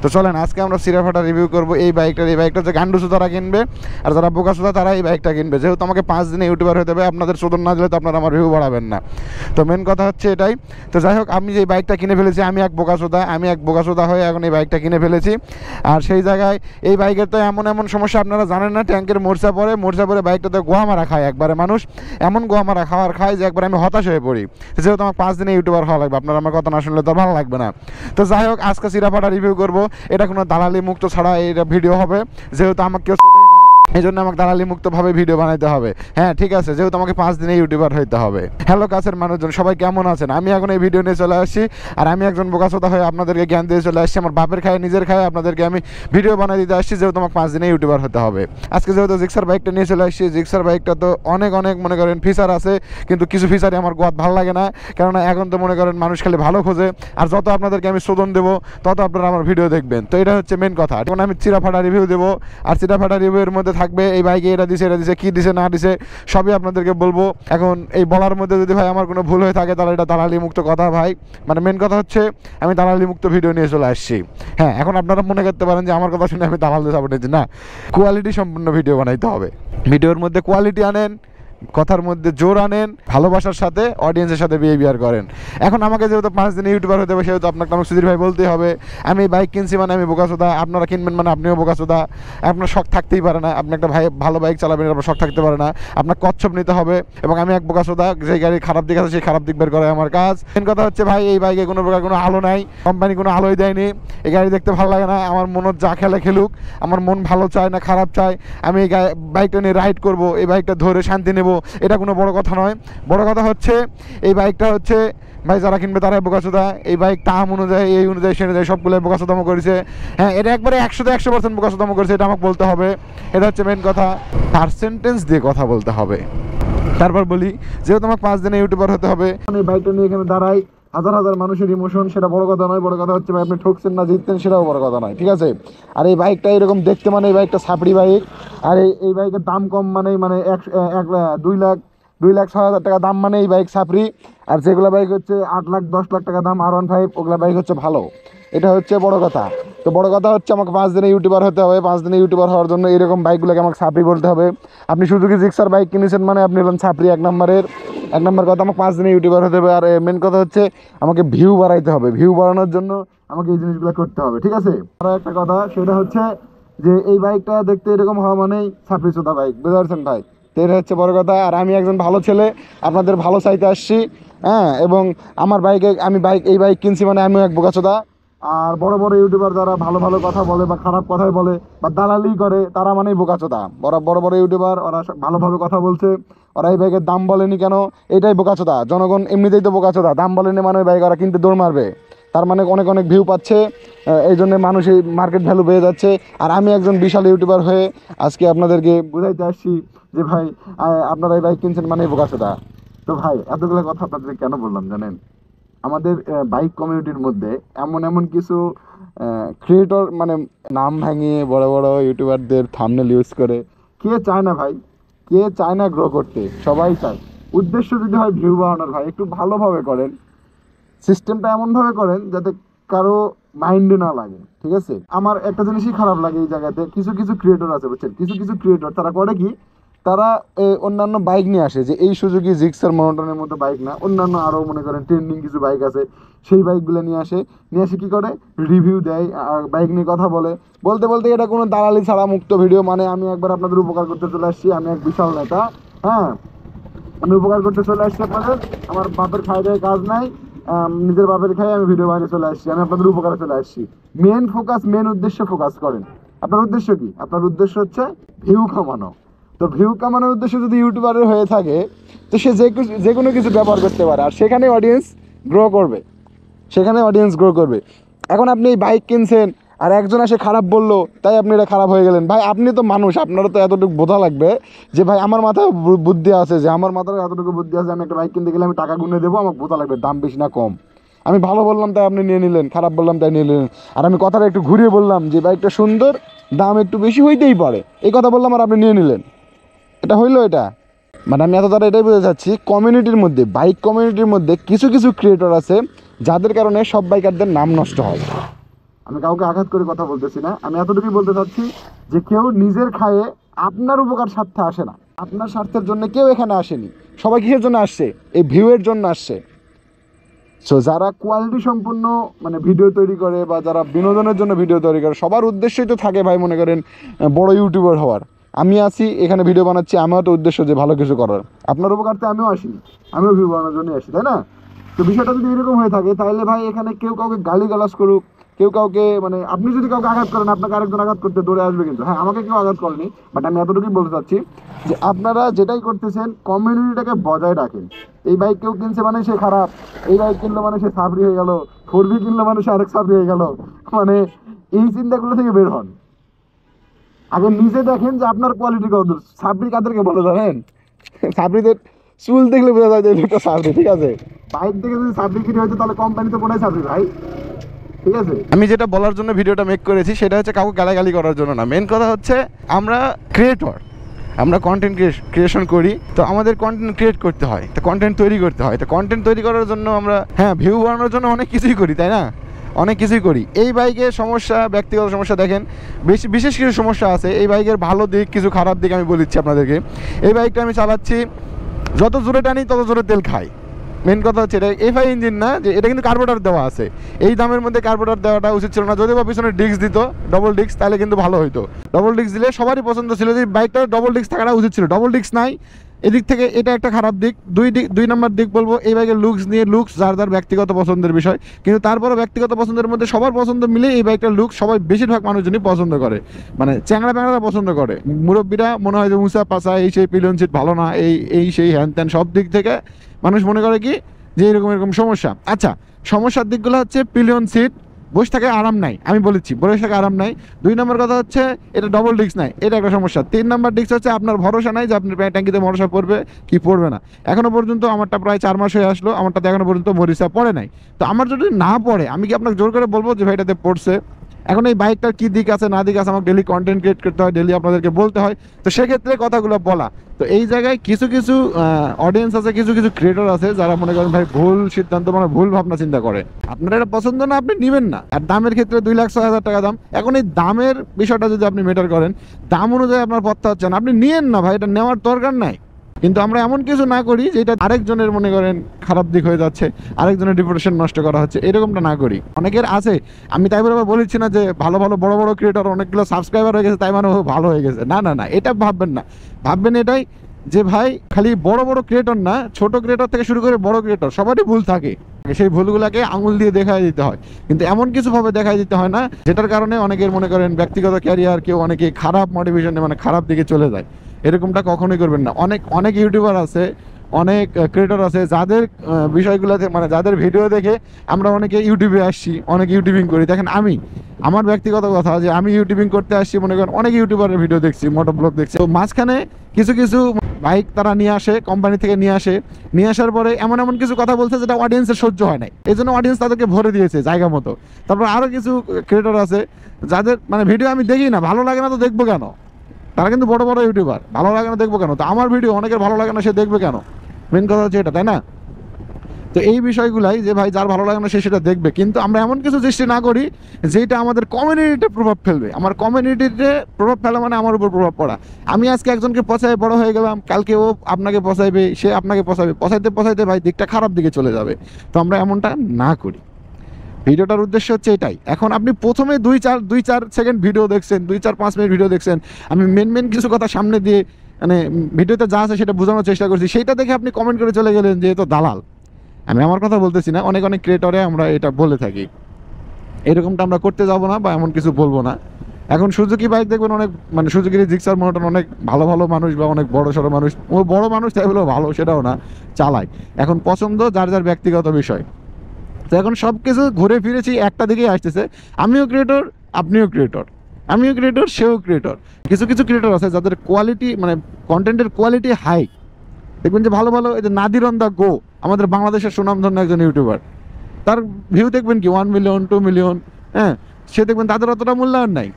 তো চলেন আজকে আমরা সিরাফাটা রিভিউ করবো এই বাইকটা যে গান্ডুসু তারা কিনবে আর যারা বোকাসুদা তারা এই বাইকটা কিনবে। যেহেতু আমাকে 5 দিনে ইউটিউবার হতে হবে, আপনাদের শোধন না দিলে তো আপনারা আমার রিভিউ বাড়াবেন না। তো মেন কথা হচ্ছে এটাই। তো যাই হোক, আমি যে বাইকটা কিনে ফেলেছি আমি এক বোকাসুদা হয়ে এখন এই বাইকটা কিনে ফেলেছি। আর সেই জায়গায় এই বাইকের তো এমন সমস্যা আপনারা জানেন না, ট্যাঙ্কের মোর্চা পরে বাইকটাতে গোয়া মারা খায় একবারে মানুষ, এমন গোয়া মারা খায় যে একবার আমি হতাশ হয়ে পড়ি। যেহেতু আমার 5 দিনে ইউটিউবার হওয়া লাগবে, আপনারা আমার কথা না শুনলে তো ভালো লাগবে না। তো যাই হোক, আজকে সিরাফাটা রিভিউ করবো। এটা কোনো দালালি মুক্ত ছাড়া এটা ভিডিও হবে, যেহেতু আমাকে কেউ এই জন্য আমাকে দালালি মুক্তভাবে ভিডিও বানাইতে হবে। হ্যাঁ ঠিক আছে, যেহেতু আমাকে 5 দিনে ইউটিউবার হইতে হবে। হ্যালো কাছের মানুষজন, সবাই কেমন আছেন? আমি এখন এই ভিডিও নিয়ে চলে আসছি, আর আমি একজন বোকাসোদা হয়ে আপনাদেরকে জ্ঞান দিয়ে চলে আসছি। আমার বাপের খায় নিজের খায় আপনাদেরকে আমি ভিডিও বানাই দিতে আসছি, যেহেতু আমাকে 5 দিনে ইউটিউবার হতে হবে। আজকে যেহেতু জিক্সার বাইকটা নিয়ে চলে আসছি, জিক্সার বাইকটা তো অনেক মনে করেন ফিচার আছে, কিন্তু কিছু ফিচারই আমার গোয়াত ভালো লাগে না। কেননা এখন তো মনে করেন মানুষ খালি ভালো খোঁজে, আর যত আপনাদেরকে আমি শোধন দেবো তত আপনারা আমার ভিডিও দেখবেন। তো এটা হচ্ছে মেন কথা। এখন আমি চিরাফাটা রিভিউ দেবো, আর চিরাফাটা রিভিউয়ের মধ্যে থাকবে এই বাইকে এটা দিছে কি দিছে না দিছে সবই আপনাদেরকে বলবো। এখন এই বলার মধ্যে যদি ভাই আমার কোনো ভুল হয়ে থাকে তাহলে এটা দালালি মুক্ত কথা ভাই, মানে মেন কথা হচ্ছে আমি দালালি মুক্ত ভিডিও নিয়ে চলে আসছি। হ্যাঁ, এখন আপনারা মনে করতে পারেন যে আমার কথা শুনে আমি দালালি সাপোর্ট নিচ্ছি, না, কোয়ালিটি সম্পূর্ণ ভিডিও বানাইতে হবে। ভিডিওর মধ্যে কোয়ালিটি আনেন, কথার মধ্যে জোর আনেন, ভালোবাসার সাথে অডিয়েন্সের সাথে বিহেভিয়ার করেন। এখন আমাকে যেহেতু 5 দিনে ইউটিউবার হতে হবে, সেহেতু আপনাকে আমাকে সুধীর ভাই বলতেই হবে। আমি বাইক কিনছি মানে আমি বোকাসোদা, আপনারা কিনবেন মানে আপনিও বোকাসোদা। আপনার শখ থাকতেই পারে না, আপনি একটা ভালো বাইক চালাবেন, আপনার শখ থাকতে পারে না, আপনার কচ্ছপ নিতে হবে। এবং আমি এক বোকাসোদা, যে গাড়ির খারাপ দিক আছে সেই খারাপ দিক বের করাই আমার কাজ। মেন কথা হচ্ছে ভাই, এই বাইকে কোনো প্রকার কোনো আলো নাই, কোম্পানি কোনো আলোই দেয়নি, এই গাড়ি দেখতে ভালো লাগে না। আমার মনের যা খেলুক, আমার মন ভালো চায় না খারাপ চায়, আমি এই বাইকটা নিয়ে রাইড করবো, এই বাইকটা ধরে শান্তি নেবো, এটা কোনো বড় কথা নয়। বড় কথা হচ্ছে এই বাইকটা হচ্ছে ভাই যারা কিনবে তারাই বোকাসোদা। এই বাইক টাম অনুযায়ী এই অনুযায়ী সে অনুযায়ী সবগুলো বোকাসোদামো করেছে। হ্যাঁ, এটা একবারে 100% বোকাসোদামো করেছে, এটা আমাকে বলতে হবে। এটা হচ্ছে মেন কথা, পার্সেন্টেজ দিয়ে কথা বলতে হবে। তারপর বলি, যেহেতু আমাকে 5 দিনে ইউটিউবার হতে হবে, এই বাইকটা নিয়ে এখানে দাঁড়াই হাজার মানুষের ইমোশন, সেটা বড় কথা নয়। বড় কথা হচ্ছে ভাই আপনি ঠকছেন না জিততেন, সেটাও বড় কথা নয়, ঠিক আছে। আর এই বাইকটা এরকম দেখতে, মানে এই বাইকটা সাপড়ি বাইক, আর এই বাইকের দাম কম, মানে 2,06,000 টাকা দাম, মানে এই বাইক সাপড়ি। আর যেগুলো বাইক হচ্ছে 8 লাখ 10 লাখ টাকা দাম R15, ওগুলো বাইক হচ্ছে ভালো। এটা হচ্ছে বড় কথা। তো বড় কথা হচ্ছে আমাকে 5 দিনে ইউটিউবার হতে হবে। 5 দিনে ইউটিউবার হওয়ার জন্য এরকম বাইকগুলোকে আমাকে সাপড়ি বলতে হবে। আপনি সুজুকি জিক্সার বাইক কিনেছেন মানে আপনি হলেন সাপড়ি, এক নম্বর কথা। আমাকে 5 দিনে ইউটিউবার হতে হবে। আর মেন কথা হচ্ছে আমাকে ভিউ বাড়াইতে হবে। ভিউ বাড়ানোর জন্য আমাকে এই জিনিসগুলো করতে হবে, ঠিক আছে। আর একটা কথা, সেটা হচ্ছে যে এই বাইকটা দেখতে এরকম হওয়া মানেই সাপড়ি চোদা বাইক, বুঝতে পারছেন ভাই? তো এটা হচ্ছে বড় কথা। আর আমি একজন ভালো ছেলে, আপনাদের ভালো চাইতে আসছি। হ্যাঁ, এবং আমার এই বাইক কিনছি মানে আমিও এক বোকাচোদা। আর বড় ইউটিউবার যারা ভালো কথা বলে বা খারাপ কথাই বলে বা দালালি করে, তারা মানেই বোকাচোদা। বড় ইউটিউবার, ওরা ভালোভাবে কথা বলছে, ওরা এই বাইকের দাম বলেনি কেন, এটাই বোকাচোদা। জনগণ এমনিতেই তো বোকাচোদা, দাম বলেনি মানে ওই বাইক ওরা কিনতে দৌড় মারবে, তার মানে অনেক ভিউ পাচ্ছে, এই জন্য মানুষ এই মার্কেট ভ্যালু বেড়ে যাচ্ছে। আর আমি একজন বিশাল ইউটিউবার হয়ে আজকে আপনাদেরকে বুঝাইতে আসছি যে ভাই আপনারা এই বাইক কিনছেন মানে বোকাচোদা। তো ভাই এতগুলো কথা আপনাদের কেন বললাম জানেন? আমাদের বাইক কমিউনিটির মধ্যে এমন কিছু ক্রিয়েটর, মানে নাম ভাঙিয়ে বড় ইউটিউবারদের থাম্বনেল ইউজ করে, কে চায় না ভাই, কে চায় না গ্রো করতে? সবাই চায়। উদ্দেশ্য যদি হয় ভিউ বাড়ানোর, ভাই একটু ভালোভাবে করেন, সিস্টেমটা এমনভাবে করেন যাতে কারো মাইন্ডে না লাগে, ঠিক আছে। আমার একটা জিনিসই খারাপ লাগে এই জায়গাতে, কিছু ক্রিয়েটর আছে বুঝছেন, কিছু ক্রিয়েটর তারা করে কি, তারা অন্যান্য বাইক নিয়ে আসে, যে এই সুজুকি জিক্সার মনোটনের মতো বাইক না, অন্যান্য আরও মনে করেন ট্রেন্ডিং কিছু বাইক আছে, সেই বাইকগুলো নিয়ে আসে কি করে, রিভিউ দেয় আর বাইক নিয়ে কথা বলতে এটা কোনো দালালি ছাড়া মুক্ত ভিডিও। মানে আমি একবার আপনাদের উপকার করতে চলে আসছি, আমি এক বিশাল নেতা। হ্যাঁ, আমি উপকার করতে চলে আসছি আপনাদের, আমার বাপের খাই দেয় কাজ নাই, নিজের বাপের খাই আমি ভিডিও বাইরে চলে আসছি, আমি আপনাদের উপকারে চলে আসছি। মেন উদ্দেশ্যে ফোকাস করেন। আপনার উদ্দেশ্য কি? আপনার উদ্দেশ্য হচ্ছে ভিউ কামানো। তো ভিউ কামানোর উদ্দেশ্য যদি ইউটিউবারের হয়ে থাকে, তো সে যে কোনো কিছু ব্যবহার করতে পারে, আর সেখানে অডিয়েন্স গ্রো করবে। এখন আপনি এই বাইক কিনছেন, আর একজন এসে খারাপ বললো তাই আপনি এটা খারাপ হয়ে গেলেন। ভাই আপনি তো মানুষ, আপনারও তো এতটুকু বোঝা লাগবে যে ভাই আমার মাথায় বুদ্ধি আছে, আমি একটা বাইক কিনতে গেলে আমি টাকা গুনে দেবো, আমাকে বোঝা লাগবে দাম বেশি না কম। আমি ভালো বললাম তাই আপনি নিয়ে নিলেন, খারাপ বললাম তাই নিয়ে নিলেন। আর আমি কথাটা একটু ঘুরিয়ে বললাম যে বাইকটা সুন্দর, দাম একটু বেশি হইতেই পারে, এই কথা বললাম আর আপনি নিয়ে নিলেন। এটা হইলো এটা? মানে আমি এত দ্বারা এটাই বুঝতে চাচ্ছি, বাইক কমিউনিটির মধ্যে কিছু ক্রিয়েটর আছে যাদের কারণে সব বাইকারদের নাম নষ্ট হয়। আমি কাউকে আঘাত করে কথা বলতেছি না, আমি এতটুকুই বলতে চাচ্ছি যে কেউ নিজের খায়ে আপনার উপকার স্বার্থে আসে না, আপনার স্বার্থের জন্য কেউ এখানে আসেনি। সবাই কিসের জন্য আসছে? এই ভিউয়ের জন্য আসছে। সো যারা কোয়ালিটি সম্পূর্ণ মানে ভিডিও তৈরি করে বা যারা বিনোদনের জন্য ভিডিও তৈরি করে, সবার উদ্দেশ্যই তো থাকে ভাই মনে করেন বড় ইউটিউবার হওয়ার। আমি আছি এখানে ভিডিও বানাচ্ছি, আমারও তো উদ্দেশ্য যে ভালো কিছু করার। আপনার উপকারতে আমিও আসিনি, আমিও ভিউ বানানোর জন্যই আসি, তাই না? তো বিষয়টা যদি এরকম হয়ে থাকে তাহলে ভাই এখানে কেউ কাউকে গালিগালাজ করুক, কেউ কাউকে মানে আপনি যদি কাউকে আঘাত করেন আপনাকে আরেকজন আঘাত করতে দৌড়ে আসবে, কিন্তু হ্যাঁ আমাকে কেউ আঘাত করেনি, বাট আমি এতটুকুই বলতে চাচ্ছি যে আপনারা যেটাই করতেছেন কমিউনিটিটাকে বজায় রাখেন। এই বাইক কেউ কিনছে মানে সে খারাপ, এই বাইক কিনলো মানে সে সাবরি হয়ে গেল, 4V কিনলো মানে সে আরেক সাবরি হয়ে গেল, মানে এই চিন্তাগুলো থেকে বের হন। আগে নিজে দেখেন যে আপনার কোয়ালিটি কত। সাবরি কাদেরকে বলে জানেন? সাবরিদের চুল দেখলে বোঝা যায় যে এটা সাবরি, ঠিক আছে? বাইক থেকে যদি সাবরি কিনে হয়তো তাহলে কোম্পানিতে কোনায় সাবরি ভাই, ঠিক আছে? আমি যেটা বলার জন্য ভিডিওটা মেক করেছি সেটা হচ্ছে কাউকে গালাগালি করার জন্য না। মেন কথা হচ্ছে আমরা ক্রিয়েটর, আমরা কন্টেন্ট ক্রিয়েশন করি, তো আমাদের কন্টেন্ট ক্রিয়েট করতে হয়, তো কন্টেন্ট তৈরি করতে হয়। তো কন্টেন্ট তৈরি করার জন্য আমরা হ্যাঁ ভিউ বানানোর জন্য অনেক কিছুই করি, তাই না? অনেক কিছুই করি। এই বাইকের সমস্যা, ব্যক্তিগত সমস্যা দেখেন, বিশেষ কিছু সমস্যা আছে। এই বাইকের ভালো দিক, কিছু খারাপ দিক আমি বলেছি আপনাদেরকে। এই বাইকটা আমি চালাচ্ছি, যত জোরে টানি তত জোরে তেল খাই। মেন কথা হচ্ছে এটা এফআই ইঞ্জিন না, যে এটা কিন্তু কার্বোরেটর দেওয়া আছে। এই দামের মধ্যে কার্বোরেটর দেওয়াটা উচিত ছিল না। যদি বা পিছনে ডিস্ক দিত ডবল ডিস্ক তাহলে কিন্তু ভালো হতো। ডবল ডিস্ক দিলে সবারই পছন্দ ছিল যে বাইকটা ডবল ডিস্ক থাকাটা উচিত ছিল। ডবল ডিস্ক নাই, এদিক থেকে এটা একটা খারাপ দিক। দুই নম্বর দিক বলবো এই বাইকের লুকস নিয়ে। লুকস যার যার ব্যক্তিগত পছন্দের বিষয়, কিন্তু তারপরও ব্যক্তিগত পছন্দের মধ্যে সবার পছন্দ মিলে এই বাইকটার লুক সবাই বেশিরভাগ মানুষজনই পছন্দ করে, মানে চ্যাংড়া প্যাংড়ারা পছন্দ করে। মুরব্বীরা মনে হয় যে মুসা পাশা এই সেই পিলিয়ন সিট ভালো না, এই সেই হ্যান ত্যান সব দিক থেকে মানুষ মনে করে কি যে এরকম সমস্যা। আচ্ছা, সমস্যার দিকগুলো হচ্ছে পিলিয়ন সিট, বসে থাকে আরাম নাই, আমি বলেছি বসে থাকে আরাম নাই। 2 নম্বর কথা হচ্ছে এটা ডবল ডিস্ক নাই, এটা একটা সমস্যা। 3 নম্বর ডিস্ক হচ্ছে আপনার ভরসা নাই যে আপনার ট্যাঙ্কিতে মরিচা পড়বে কি পড়বে না। এখনো পর্যন্ত আমারটা প্রায় 4 মাস হয়ে আসলো, আমারটাতে এখনো পর্যন্ত মরিচা পড়ে নাই। তো আমার যদি না পড়ে আমি কি আপনাকে জোর করে বলবো যে ভাই এটাতে পড়ছে? এখন এই বাইকটার কি দিক আছে না দিক আছে আমাকে ডেলি কন্টেন্ট ক্রিয়েট করতে হয়, ডেলি আপনাদেরকে বলতে হয়, তো সেক্ষেত্রে কথাগুলো বলা। তো এই জায়গায় কিছু কিছু অডিয়েন্স আছে, কিছু কিছু ক্রিয়েটর আছে যারা মনে করেন ভাই ভুল সিদ্ধান্ত, মানে ভুল ভাবনা চিন্তা করে। আপনার এটা পছন্দ না, আপনি নেবেন না। আর দামের ক্ষেত্রে 2,06,000 টাকা দাম। এখন এই দামের বিষয়টা যদি আপনি মেটার করেন, দাম অনুযায়ী আপনার পথটা হচ্ছে না, আপনি নিয়েন না ভাই, এটা নেওয়ার দরকার নাই। কিন্তু আমরা এমন কিছু না করি যেটা আরেকজনের মনে করেন খারাপ দিক হয়ে যাচ্ছে, আরেকজনের রিপুটেশন নষ্ট করা হচ্ছে, এরকমটা না করি। অনেকের আছে, আমি তাই বলে বলেছি না যে ভালো ভালো বড় বড় ক্রিয়েটর অনেকগুলো সাবস্ক্রাইবার হয়ে গেছে তাই মানে ভালো হয়ে গেছে, না না না, এটা ভাববেন না। ভাববেন এটাই যে ভাই খালি বড় বড় ক্রিয়েটর না, ছোট ক্রিয়েটর থেকে শুরু করে বড় ক্রিয়েটর সবারই ভুল থাকে, সেই ভুলগুলোকে আঙুল দিয়ে দেখাই দিতে হয়। কিন্তু এমন কিছু ভাবে দেখাই দিতে হয় না যেটার কারণে অনেকের মনে করেন ব্যক্তিগত ক্যারিয়ার, কেউ অনেকে খারাপ মোটিভেশনে মানে খারাপ দিকে চলে যায়। এরকমটা কখনোই করবেন না। অনেক ইউটিউবার আছে, অনেক ক্রিয়েটর আছে যাদের বিষয়গুলোতে মানে যাদের ভিডিও দেখে আমরা অনেকে ইউটিউবে আসছি, অনেক ইউটিউবিং করি। দেখেন আমার ব্যক্তিগত কথা যে আমি ইউটিউবিং করতে আসছি, মনে করেন অনেক ইউটিউবারের ভিডিও দেখছি, মোটর ব্লগ দেখছি। তো মাঝখানে কিছু কিছু বাইক তারা নিয়ে আসে, কোম্পানি থেকে নিয়ে আসার পরে এমন কিছু কথা বলছে যেটা অডিয়েন্সের সহ্য হয় নাই, এই জন্য অডিয়েন্স তাদেরকে ভরে দিয়েছে জায়গা মতো। তারপর আরও কিছু ক্রিয়েটর আছে যাদের মানে ভিডিও আমি দেখি না, ভালো লাগে না তো দেখবো কেন? তারা কিন্তু বড় বড় ইউটিউবার, ভালো লাগে না দেখবো কেন? তো আমার ভিডিও অনেকের ভালো লাগে না, সে দেখবে কেন? মেন কথা হচ্ছে এটা, তাই না? তো এই বিষয়গুলাই যে ভাই যার ভালো লাগে না সে সেটা দেখবে, কিন্তু আমরা এমন কিছু সৃষ্টি না করি যেটা আমাদের কমিউনিটিতে প্রভাব ফেলবে। আমার কমিউনিটিতে প্রভাব ফেলা মানে আমার উপর প্রভাব পড়া। আমি আজকে একজনকে পচায় বড় হয়ে গেলাম, কালকে ও আপনাকে পচাইবে, সে আপনাকে পচাইতে ভাই দিকটা খারাপ দিকে চলে যাবে। তো আমরা এমনটা না করি। ভিডিওটার উদ্দেশ্য হচ্ছে এটাই। এখন আপনি প্রথমে 2-4 সেকেন্ড ভিডিও দেখছেন, 2-4-5 মিনিট ভিডিও দেখছেন, আমি মেন কিছু কথা সামনে দিয়ে মানে ভিডিওতে যা আছে সেটা বোঝানোর চেষ্টা করছি, সেইটা দেখে আপনি কমেন্ট করে চলে গেলেন যে এ তো দালাল। আমি আমার কথা বলতেছি না, অনেক ক্রিয়েটরে আমরা এটা বলে থাকি। এরকমটা আমরা করতে যাব না বা এমন কিছু বলবো না। এখন সুজুকি বাইক দেখবেন অনেক মানে সুজুকির জিক্সার মোটর অনেক ভালো মানুষ বা অনেক বড় সড়ো মানুষ, ও বড় মানুষ তাই বলেও ভালো সেটাও না, চালায়। এখন পছন্দ যার যার ব্যক্তিগত বিষয়। তো এখন সব কিছু ঘুরে ফিরেছি একটা দিকেই আসতেছে, আমিও ক্রিয়েটর, আপনিও ক্রিয়েটর, আমিও ক্রিয়েটর, সেও ক্রিয়েটর। কিছু ক্রিয়েটর আছে যাদের কোয়ালিটি মানে কন্টেন্টের কোয়ালিটি হাই, দেখবেন যে ভালো এই যে নাদির অন দ্য গো, আমাদের বাংলাদেশের সুনামধন্য একজন ইউটিউবার, তার ভিউ দেখবেন কি 1 মিলিয়ন 2 মিলিয়ন, হ্যাঁ, সে দেখবেন তাদের অতটা মূল্যায়ন নাই।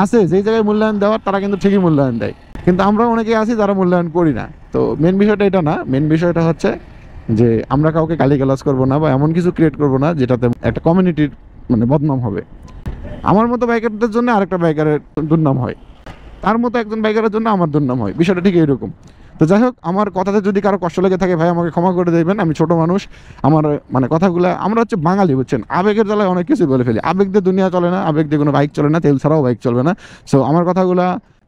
আছে যেই জায়গায় মূল্যায়ন দেওয়ার তারা কিন্তু ঠিকই মূল্যায়ন দেয়, কিন্তু আমরা অনেকেই আছি যারা মূল্যায়ন করি না। তো মেন বিষয়টা এটা না, মেন বিষয়টা হচ্ছে যে আমরা কাউকে গালিগালাজ করবো না বা এমন কিছু ক্রিয়েট করবো না যেটাতে একটা কমিউনিটির মানে বদনাম হবে। আমার মতো বাইকারদের জন্য আরেকটা বাইকারের দুর্নাম হয়, তার মতো একজন বাইকারের জন্য আমার দুর্নাম হয়, বিষয়টা ঠিক এইরকম। তো যাই হোক, আমার কথাতে যদি কারো কষ্ট লেগে থাকে ভাই আমাকে ক্ষমা করে দেবেন, আমি ছোট মানুষ। আমার মানে কথাগুলো, আমরা হচ্ছে বাঙালি বুঝছেন, আবেগের জ্বালায় অনেক কিছু বলে ফেলি। আবেগ দিয়ে দুনিয়া চলে না, আবেগ দিয়ে কোনো বাইক চলে না, তেল ছাড়াও বাইক চলবে না। সো আমার কথাগুলো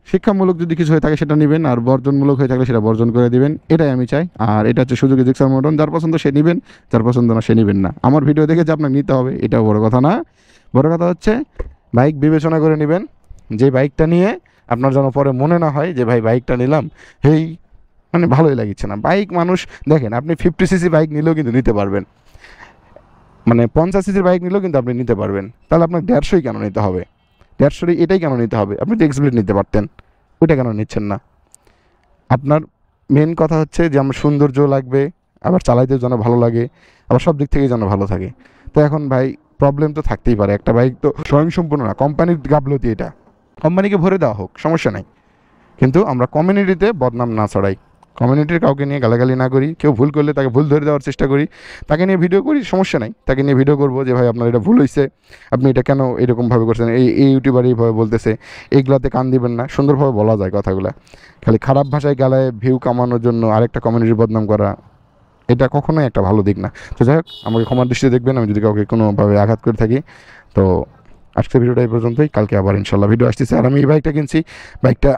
শিক্ষামূলক যদি কিছু হয়ে থাকে সেটা নেবেন, আর বর্জনমূলক হয়ে থাকলে সেটা বর্জন করে দিবেন, এটাই আমি চাই। আর এটা হচ্ছে সুজুকি জিক্সার মডন, যার পছন্দ সে নেবেন, যার পছন্দ না সে নেবেন না। আমার ভিডিও দেখে যে আপনাকে নিতে হবে এটাও বড় কথা না, বড় কথা হচ্ছে বাইক বিবেচনা করে নেবেন, যে বাইকটা নিয়ে আপনার যেন পরে মনে না হয় যে ভাই বাইকটা নিলাম হেই মানে ভালোই লাগিচ্ছে না। বাইক মানুষ দেখেন, আপনি 50cc বাইক নিলেও কিন্তু নিতে পারবেন, মানে 50cc বাইক নিলেও কিন্তু আপনি নিতে পারবেন। তাহলে আপনার 150 কেন নিতে হবে? 150 এটাই কেন নিতে হবে? আপনি তো এক্সপ্লেট নিতে পারতেন, ওইটা কেন নিচ্ছেন না? আপনার মেন কথা হচ্ছে যে আমার সৌন্দর্য লাগবে, আবার চালাইতেও যেন ভালো লাগে, আবার সব দিক থেকেই যেন ভালো থাকে। তো এখন ভাই প্রবলেম তো থাকতেই পারে, একটা বাইক তো স্বয়ংসম্পূর্ণ না, কোম্পানির গাফলতি এটা, কোম্পানিকে ভরে দেওয়া হোক সমস্যা নাই, কিন্তু আমরা কমিউনিটিতে বদনাম না ছড়াই, কমিউনিটির কাউকে নিয়ে গালাগালি না করি, কেউ ভুল করলে তাকে ভুল ধরে দেওয়ার চেষ্টা করি, তাকে নিয়ে ভিডিও করি সমস্যা নাই, তাকে নিয়ে ভিডিও করবো যে ভাই আপনার এটা ভুল হয়েছে, আপনি এটা কেন এরকমভাবে করছেন, এই ইউটিউবার এইভাবে বলতেছে, এইগুলাতে কান দিবেন না, সুন্দরভাবে বলা যায় কথাগুলো। খালি খারাপ ভাষায় গালায় ভিউ কামানোর জন্য আরেকটা কমিউনিটির বদনাম করা, এটা কখনোই একটা ভালো দিক না। তো যাই হোক, আমাকে ক্ষমার দৃষ্টিতে দেখবেন আমি যদি কাউকে কোনোভাবে আঘাত করে থাকি। তো আজকের ভিডিওটা এই পর্যন্তই, কালকে আবার ইনশাল্লাহ ভিডিও আসতেছে। আর আমি এই বাইকটা কিনছি, বাইকটা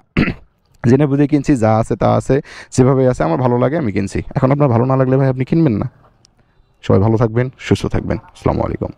জেনে বুঝে কিনছি, যা আছে তা আছে, যেভাবে আছে আমার ভালো লাগে আমি কিনছি। এখন আপনার ভালো না লাগলে ভাই আপনি কিনবেন না। সবাই ভালো থাকবেন, সুস্থ থাকবেন, আসসালামু আলাইকুম।